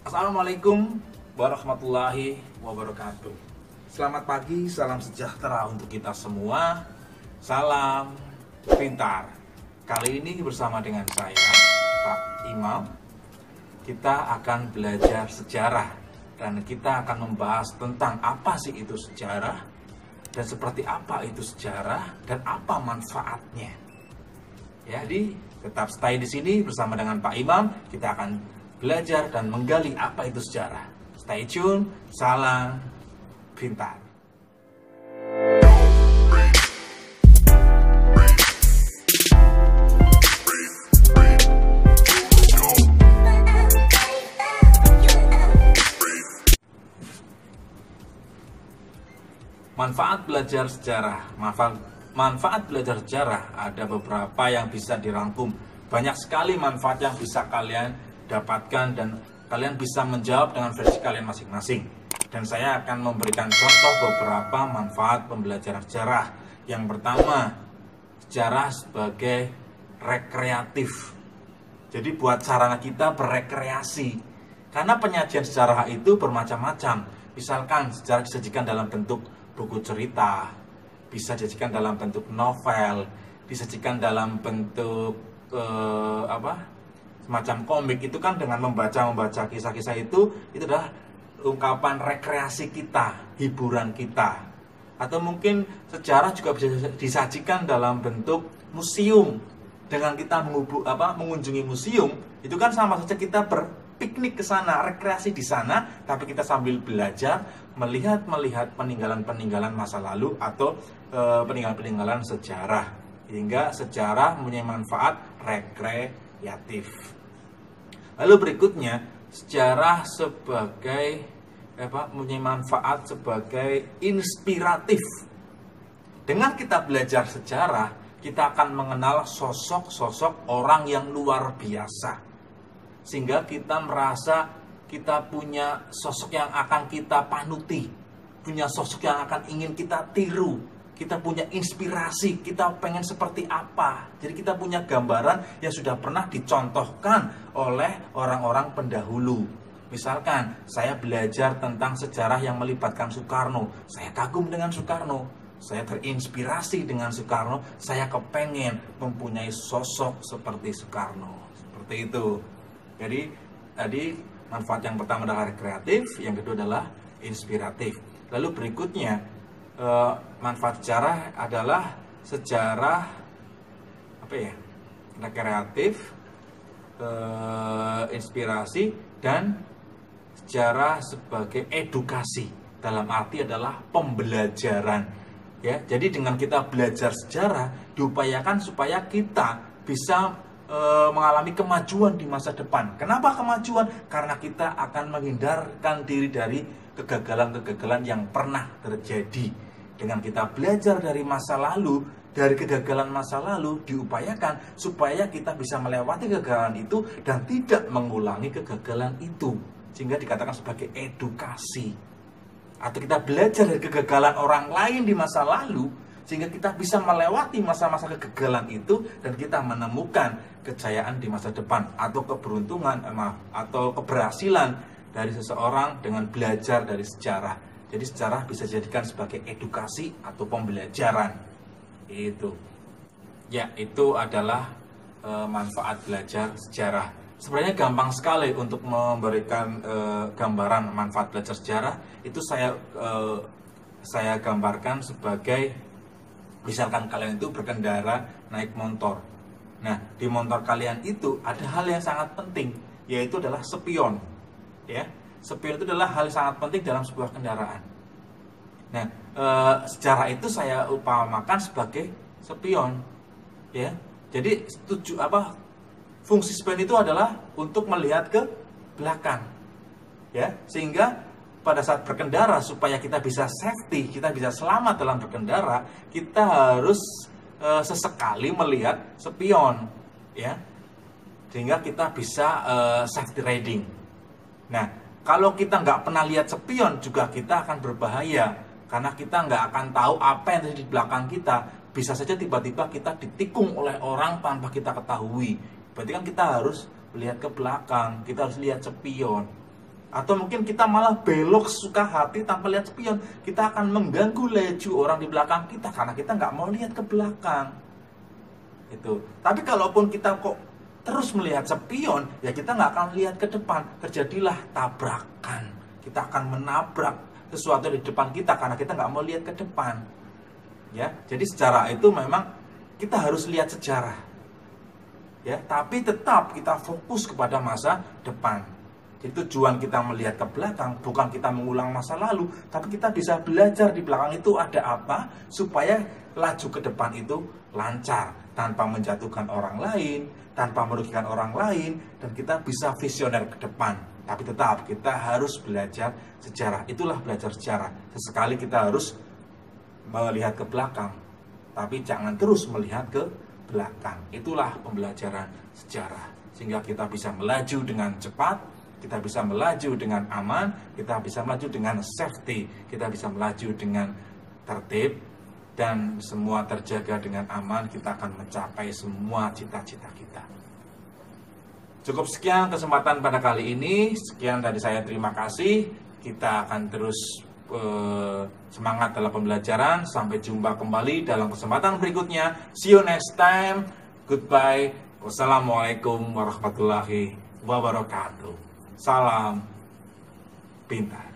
Assalamualaikum warahmatullahi wabarakatuh. Selamat pagi, salam sejahtera untuk kita semua. Salam pintar. Kali ini bersama dengan saya, Pak Imam, kita akan belajar sejarah. Dan kita akan membahas tentang apa sih itu sejarah, dan seperti apa itu sejarah, dan apa manfaatnya. Ya, jadi tetap stay di sini bersama dengan Pak Imam. Kita akan belajar dan menggali apa itu sejarah. Stay tune, salam pintar. Manfaat belajar sejarah. Manfaat belajar sejarah ada beberapa yang bisa dirangkum. Banyak sekali manfaat yang bisa kalian dapatkan dan kalian bisa menjawab dengan versi kalian masing-masing. Dan saya akan memberikan contoh beberapa manfaat pembelajaran sejarah. Yang pertama, sejarah sebagai rekreatif. Jadi buat sarana kita berekreasi. Karena penyajian sejarah itu bermacam-macam. Misalkan sejarah disajikan dalam bentuk buku cerita, bisa disajikan dalam bentuk novel, disajikan dalam bentuk semacam komik. Itu kan dengan membaca kisah-kisah itu adalah ungkapan rekreasi kita, hiburan kita. Atau mungkin sejarah juga bisa disajikan dalam bentuk museum. Dengan kita mengunjungi museum, itu kan sama saja kita berpiknik ke sana, rekreasi di sana, tapi kita sambil belajar, melihat peninggalan-peninggalan masa lalu atau peninggalan-peninggalan sejarah. Hingga sejarah mempunyai manfaat rekreatif. Lalu berikutnya, sejarah sebagai mempunyai manfaat sebagai inspiratif. Dengan kita belajar sejarah, kita akan mengenal sosok-sosok orang yang luar biasa. Sehingga kita merasa kita punya sosok yang akan kita panuti, punya sosok yang akan ingin kita tiru. Kita punya inspirasi, kita pengen seperti apa. Jadi kita punya gambaran yang sudah pernah dicontohkan oleh orang-orang pendahulu. Misalkan saya belajar tentang sejarah yang melibatkan Soekarno, saya kagum dengan Soekarno, saya terinspirasi dengan Soekarno, saya kepengen mempunyai sosok seperti Soekarno. Seperti itu. Jadi tadi manfaat yang pertama adalah rekreatif, yang kedua adalah inspiratif. Lalu berikutnya, manfaat sejarah adalah sejarah rekreatif, inspirasi, dan sejarah sebagai edukasi. Dalam arti adalah pembelajaran. Ya, jadi dengan kita belajar sejarah, diupayakan supaya kita bisa mengalami kemajuan di masa depan. Kenapa kemajuan? Karena kita akan menghindarkan diri dari kegagalan-kegagalan yang pernah terjadi. Dengan kita belajar dari masa lalu, dari kegagalan masa lalu, diupayakan supaya kita bisa melewati kegagalan itu dan tidak mengulangi kegagalan itu. Sehingga dikatakan sebagai edukasi. Atau kita belajar dari kegagalan orang lain di masa lalu, sehingga kita bisa melewati masa-masa kegagalan itu dan kita menemukan kejayaan di masa depan atau keberuntungan atau keberhasilan dari seseorang dengan belajar dari sejarah. Jadi sejarah bisa dijadikan sebagai edukasi atau pembelajaran. Itu. Ya, itu adalah manfaat belajar sejarah. Sebenarnya gampang sekali untuk memberikan gambaran manfaat belajar sejarah. Itu saya gambarkan sebagai, misalkan kalian itu berkendara naik motor. Nah, di motor kalian itu ada hal yang sangat penting, yaitu adalah spion. Ya, spion itu adalah hal yang sangat penting dalam sebuah kendaraan. Nah, sejarah itu saya upamakan sebagai spion. Ya, jadi fungsi spion itu adalah untuk melihat ke belakang. Ya, sehingga pada saat berkendara, supaya kita bisa safety, kita bisa selamat dalam berkendara, kita harus sesekali melihat spion, ya, sehingga kita bisa safety riding. Nah, kalau kita nggak pernah lihat spion juga kita akan berbahaya, karena kita nggak akan tahu apa yang terjadi di belakang kita. Bisa saja tiba-tiba kita ditikung oleh orang tanpa kita ketahui. Berarti kan kita harus melihat ke belakang, kita harus lihat spion. Atau mungkin kita malah belok suka hati tanpa lihat spion. Kita akan mengganggu laju orang di belakang kita karena kita nggak mau lihat ke belakang. Itu. Tapi kalaupun kita kok terus melihat spion, ya kita nggak akan lihat ke depan. Terjadilah tabrakan. Kita akan menabrak sesuatu di depan kita karena kita nggak mau lihat ke depan. Ya, jadi sejarah itu memang kita harus lihat sejarah. Ya, tapi tetap kita fokus kepada masa depan. Jadi tujuan kita melihat ke belakang bukan kita mengulang masa lalu, tapi kita bisa belajar di belakang itu ada apa supaya laju ke depan itu lancar tanpa menjatuhkan orang lain, tanpa merugikan orang lain, dan kita bisa visioner ke depan. Tapi tetap kita harus belajar sejarah. Itulah belajar sejarah. Sesekali kita harus melihat ke belakang, tapi jangan terus melihat ke belakang. Itulah pembelajaran sejarah. Sehingga kita bisa melaju dengan cepat, kita bisa melaju dengan aman, kita bisa melaju dengan safety, kita bisa melaju dengan tertib, dan semua terjaga dengan aman. Kita akan mencapai semua cita-cita kita. Cukup sekian kesempatan pada kali ini. Sekian dari saya, terima kasih. Kita akan terus semangat dalam pembelajaran. Sampai jumpa kembali dalam kesempatan berikutnya. See you next time. Goodbye. Wassalamualaikum warahmatullahi wabarakatuh. Salam pintar.